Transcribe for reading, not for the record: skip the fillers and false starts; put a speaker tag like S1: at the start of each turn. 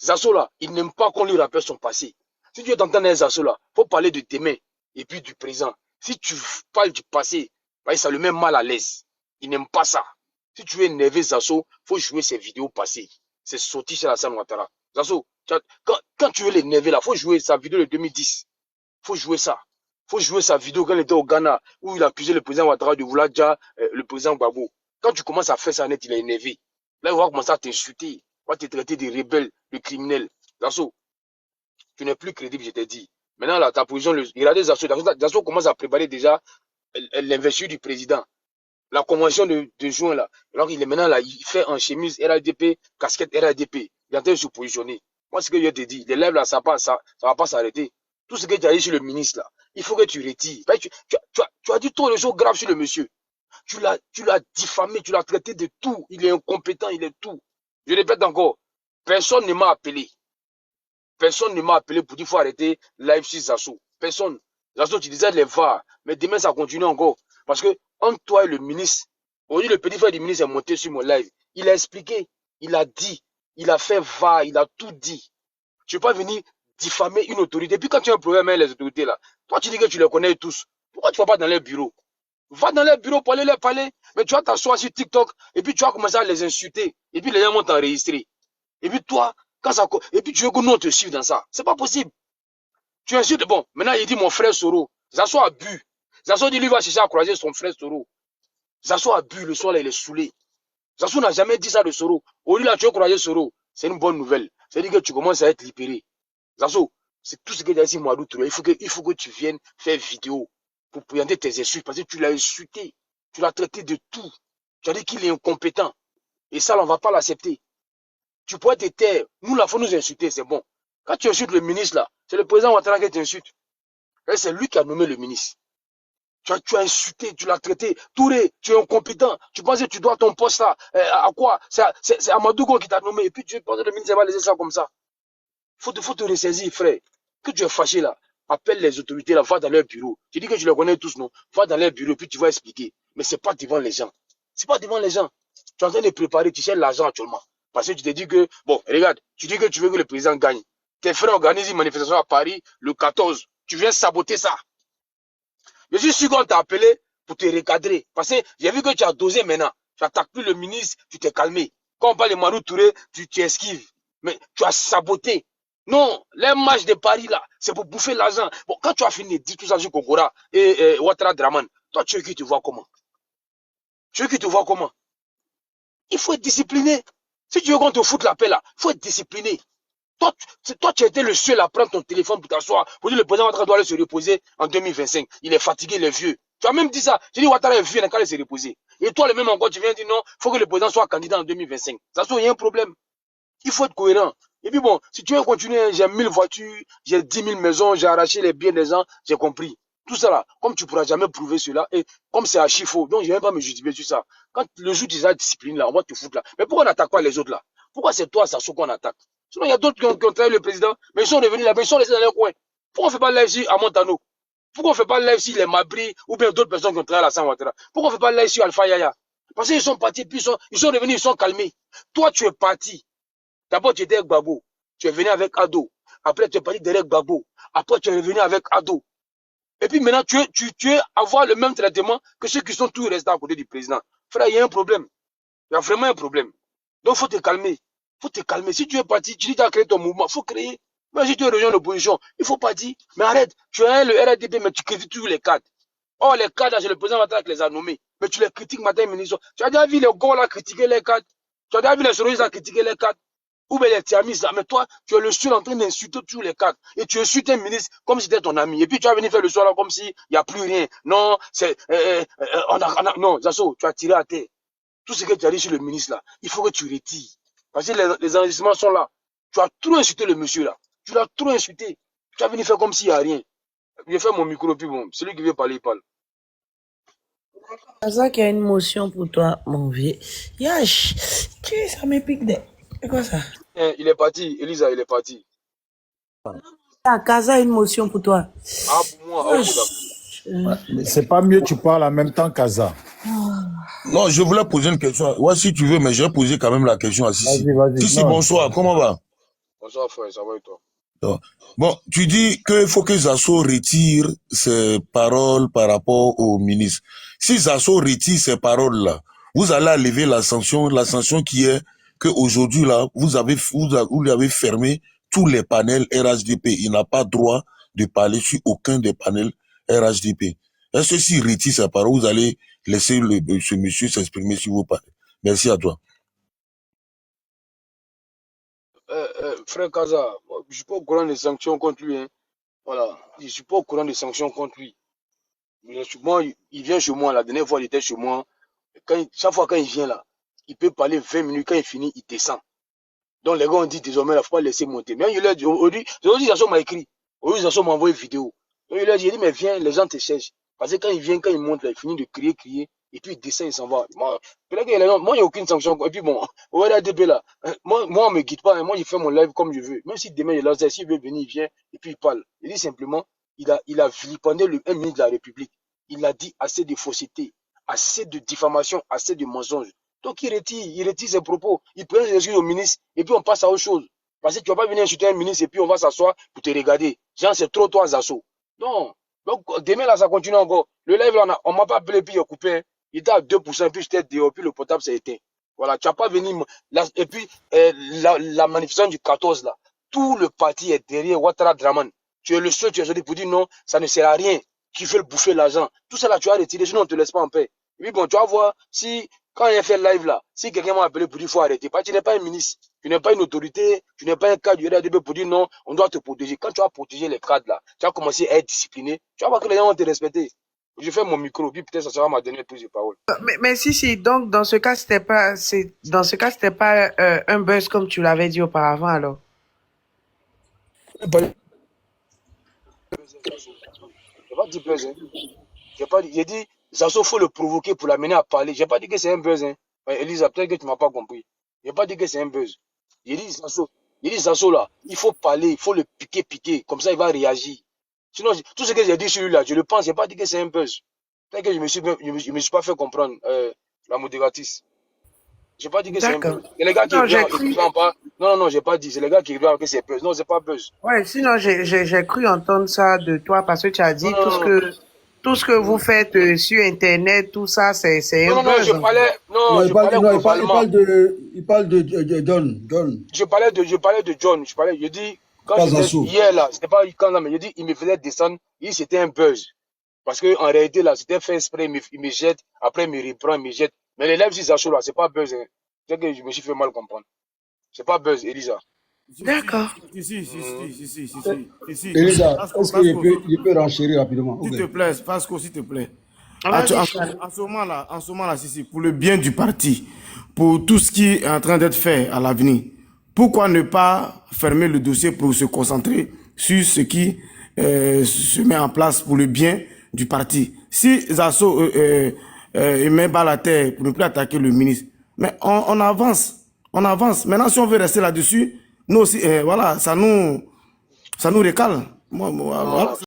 S1: Zasso là, il n'aime pas qu'on lui rappelle son passé. Si tu veux t'entendre un Zasso là, il faut parler de demain et puis du présent. Si tu parles du passé, ça le met mal à l'aise. Il n'aime pas ça. Si tu veux énerver Zasso, il faut jouer ses vidéos passées. C'est sorti chez Alassane Ouattara. Zasso, quand tu veux l'énerver là, il faut jouer sa vidéo de 2010. Il faut jouer ça. Il faut jouer sa vidéo quand il était au Ghana, où il accusait le président Ouattara de vouloir déjà le président Gbagbo. Quand tu commences à faire ça net, il est énervé. Là, il va commencer à t'insulter. Il va te traiter de rebelle, de criminel. Zasso, tu n'es plus crédible, je t'ai dit. Maintenant, là, ta position, regardez Zasso. Zasso commence à préparer déjà l'investiture du président. La convention de juin, là. Alors, il est maintenant là, il fait en chemise RADP, casquette RADP. Il est en train de se positionner. Moi, ce que je te dis, les lèvres là, ça va pas s'arrêter. Tout ce que tu as dit sur le ministre là, il faut que tu retires. Tu as dit trop de choses graves sur le monsieur. Tu l'as diffamé, tu l'as traité de tout. Il est incompétent, il est tout. Je répète encore, personne ne m'a appelé. Personne ne m'a appelé pour dire qu'il faut arrêter live sur Zasso. Personne. Zasso, tu disais les VAR, mais demain ça continue encore. Parce que entre toi et le ministre, aujourd'hui le petit frère du ministre est monté sur mon live. Il a expliqué, il a dit, il a fait VAR, il a tout dit. Tu ne peux pas venir diffamer une autorité. Puis quand tu as un problème avec les autorités là, toi tu dis que tu les connais tous. Pourquoi tu ne vas pas dans les bureaux? Va dans les bureaux pour aller les parler. Mais tu vas t'asseoir sur TikTok et puis tu vas commencer à les insulter. Et puis les gens vont t'enregistrer. Et puis toi, et puis tu veux que nous on te suive dans ça. C'est pas possible. Tu insultes. Bon, maintenant il dit mon frère Soro. Zasso a bu. Zasso dit lui va chercher à croiser son frère Soro. Zasso a bu le soir là, il est saoulé. Zasso n'a jamais dit ça de Soro. Au lieu là, tu veux croiser Soro. C'est une bonne nouvelle. C'est-à-dire que tu commences à être libéré. Zasso, c'est tout ce que tu as dit, Mouadou Touré. Il faut que tu viennes faire vidéo pour présenter tes excuses parce que tu l'as insulté. Tu l'as traité de tout. Tu as dit qu'il est incompétent. Et ça, on ne va pas l'accepter. Tu pourrais te taire. Nous, là, il faut nous insulter, c'est bon. Quand tu insultes le ministre, là, c'est le président Ouattara qui t'insulte. C'est lui qui a nommé le ministre. Tu as insulté, tu l'as traité. Touré, tu es incompétent. Tu penses que tu dois ton poste là. À quoi? C'est Amadougo qui t'a nommé. Et puis tu penses que le ministre va laisser ça comme ça. Faut te ressaisir, frère. Que tu es fâché là. Appelle les autorités là, va dans leur bureau. Tu dis que tu les connais tous, non? Va dans leur bureau, puis tu vas expliquer. Mais c'est pas devant les gens. C'est pas devant les gens. Tu es en train de préparer, tu cherches l'argent actuellement. Parce que tu te dis que, bon, regarde, tu dis que tu veux que le président gagne. Tes frères organisent une manifestation à Paris le 14. Tu viens saboter ça. Je suis sûr qu'on t'a appelé pour te recadrer. Parce que j'ai vu que tu as dosé maintenant. Tu n'attaques plus le ministre, tu t'es calmé. Quand on parle de Marou Touré, tu esquives. Mais tu as saboté. Non, les matchs de Paris là, c'est pour bouffer l'argent. Bon, quand tu as fini, dis tout ça sur Kokora et Ouattara Draman. Toi, tu veux qu'il te voit comment? Tu veux qu'il te voit comment? Il faut être discipliné. Si tu veux qu'on te foute la paix là, il faut être discipliné. Toi, tu étais le seul à prendre ton téléphone pour t'asseoir. Pour dire le président Ouattara doit aller se reposer en 2025. Il est fatigué, il est vieux. Tu as même dit ça. Tu dis Ouattara est vieux, il n'a qu'à aller se reposer. Et toi, le même encore, tu viens dire non, il faut que le président soit candidat en 2025. Ça se trouve, il y a un problème. Il faut être cohérent. Et puis bon, si tu veux continuer, j'ai 1000 voitures, j'ai 10 000 maisons, j'ai arraché les biens des gens, j'ai compris. Tout ça là, comme tu ne pourras jamais prouver cela, et comme c'est archi faux, donc je ne vais même pas me justifier sur ça. Quand le jour de la discipline là, on va te foutre là. Mais pourquoi on n'attaque pas les autres là? Pourquoi c'est toi, Sassou, qu'on attaque? Sinon, il y a d'autres qui ont trahi le président, mais ils sont revenus là-bas, ils sont restés dans leur coin. Pourquoi on ne fait pas live sur à Montano? Pourquoi on ne fait pas live sur les Mabri ou bien d'autres personnes qui ont trahi la Alassane Ouattara? Pourquoi on ne fait pas live sur Alpha Yaya? Parce qu'ils sont partis, puis ils sont revenus, ils sont calmés. Toi, tu es parti. D'abord, tu étais avec Gbagbo. Tu es venu avec Ado. Après, tu es parti derrière Gbagbo. Après, tu es revenu avec Ado. Et puis maintenant, tu es avoir le même traitement que ceux qui sont tous restés à côté du président. Frère, il y a un problème. Il y a vraiment un problème. Donc, il faut te calmer. Il faut te calmer. Si tu es parti, tu dis que tu as créé ton mouvement, il faut créer. Mais si tu rejoins l'opposition, il faut partir. Mais arrête, tu as le RADP, mais tu critiques tous les cadres. Oh, les cadres, c'est le président Ouattara qui les a nommés. Mais tu les critiques matin et midi. Tu as déjà vu les gars là critiquer les cadres. Tu as déjà vu les souris là critiquer les cadres. Ou bien les tiamis là. Mais toi, tu es le seul en train d'insulter tous les cadres. Et tu insultes un ministre comme si c'était ton ami. Et puis tu vas venir faire le soir là comme s'il n'y a plus rien. Non, c'est. Non, Zasso, tu as tiré à terre. Tout ce que tu as dit sur le ministre là, il faut que tu retires. Parce que les enregistrements sont là. Tu as trop insulté le monsieur là. Tu l'as trop insulté. Tu vas venir faire comme s'il n'y a rien. Je vais faire mon micro, puis bon, celui qui veut parler, il parle.
S2: C'est ça qu'il y a une motion pour toi, mon vieux. Yash, ça me pique de. C'est quoi ça?
S1: Il est parti, Elisa, il est parti.
S2: Ah, Kaza a une motion pour toi.
S1: Ah, pour moi, ok, d'accord.
S3: Mais c'est pas mieux, tu parles en même temps qu'Aza.
S4: Non, je voulais poser une question. Ouais, si tu veux, mais je vais poser quand même la question à Sissi.
S3: Vas-y.
S4: Sissi, bonsoir, comment va?
S1: Bonsoir, frère, ça va et toi?
S4: Non. Bon, tu dis qu'il faut que Zasso retire ses paroles par rapport au ministre. Si Zasso retire ces paroles-là, vous allez lever la sanction qui est qu'aujourd'hui, là, vous lui avez fermé tous les panels RHDP. Il n'a pas droit de parler sur aucun des panels RHDP. Est-ce que s'il retire ses paroles, vous allez laisser ce monsieur s'exprimer sur vos panels? Merci à toi.
S1: Frère Kaza, moi, je suis pas au courant des sanctions contre lui. Hein. Voilà, je suis pas au courant des sanctions contre lui. Moi, il vient chez moi, la dernière fois, il était chez moi. Chaque fois quand il vient là, il peut parler 20 minutes, quand il finit, il descend. Donc les gars ont dit désormais, il ne faut pas laisser monter. Mais il a dit, aujourd'hui, Zasso m'a écrit. Aujourd'hui, Zasso m'a envoyé une vidéo. Donc il a dit, mais viens, les gens te cherchent. Parce que quand il vient, quand il monte là, il finit de crier, et puis il descend, il s'en va. Moi, il n'y a aucune sanction. Et puis bon, au RADB là, moi, on ne me guide pas. Hein. Moi, il fait mon live comme je veux. Même si demain, il est s'il veut venir, il vient, et puis il parle. Il dit simplement, il a vilipendé un ministre de la République. Il a dit assez de fausseté, assez de diffamation, assez de mensonges. Donc il retire ses propos, il prend les excuses au ministre et puis on passe à autre chose. Parce que tu ne vas pas venir insulter un ministre et puis on va s'asseoir pour te regarder. Genre, c'est trop toi, Zasso. Non. Donc demain là, ça continue encore. Le live là, on ne m'a pas appelé puis il a coupé. Il était à 2%, puis j'étais dehors, puis le portable s'est éteint. Voilà, tu n'as pas venu. Et puis la manifestation du 14 là, tout le parti est derrière Ouattara Draman. Tu es le seul, tu es sorti pour dire non, ça ne sert à rien. Qui veut bouffer l'argent. Tout ça là, tu as retiré, sinon on ne te laisse pas en paix. Et puis bon, tu vas voir si. Quand il a fait le live là, si quelqu'un m'a appelé pour dire qu'il faut arrêter, parce que tu n'es pas un ministre, tu n'es pas une autorité, tu n'es pas un cadre du RADB pour dire non, on doit te protéger. Quand tu as protégé les cadres là, tu as commencé à être discipliné, tu vas voir que les gens vont te respecter. Je fais mon micro, puis peut-être ça sera ma dernière prise de parole.
S2: Mais si, donc dans ce cas, c'était pas, un buzz comme tu l'avais dit auparavant alors.
S1: J'ai pas dit buzz, hein. J'ai dit, Zasso, il faut le provoquer pour l'amener à parler. J'ai pas dit que c'est un buzz, hein. Elisa, peut-être que tu m'as pas compris. J'ai pas dit que c'est un buzz. J'ai dit, Zasso, là, il faut parler, il faut le piquer, comme ça il va réagir. Sinon, tout ce que j'ai dit sur lui là, je le pense, j'ai pas dit que c'est un buzz. Peut-être que je me suis pas fait comprendre, la modératrice. J'ai pas dit que c'est un buzz. C'est les gars qui regardent pas. Non, j'ai pas dit. C'est les gars qui regardent que c'est buzz. Non, c'est pas buzz.
S2: Ouais, sinon j'ai cru entendre ça de toi parce que tu as dit tout ce que vous faites sur Internet, tout ça, c'est un buzz.
S1: Il
S5: parle de John.
S1: Je parlais de John. Je dis, quand j'étais hier là, c'était pas quand là, mais je dis, il me faisait descendre, c'était un buzz. Parce que en réalité là, c'était fait exprès, il me jette, après il me reprend, il me jette. Mais les lèvres, si Zasso là, c'est pas buzz. Hein. C'est que je me suis fait mal comprendre. C'est pas buzz, Elisa.
S2: D'accord.
S5: Si. Elisa, est-ce qu'il peut renchérir rapidement?
S6: S'il te plaît, Fasco, s'il te plaît.
S2: Ah,
S6: En ce moment-là, pour le bien du parti, pour tout ce qui est en train d'être fait à l'avenir, pourquoi ne pas fermer le dossier pour se concentrer sur ce qui se met en place pour le bien du parti? Si Zasso met bas la terre pour ne plus attaquer le ministre, mais on avance. Maintenant, si on veut rester là-dessus, nous aussi, voilà, ça nous recale. Voilà.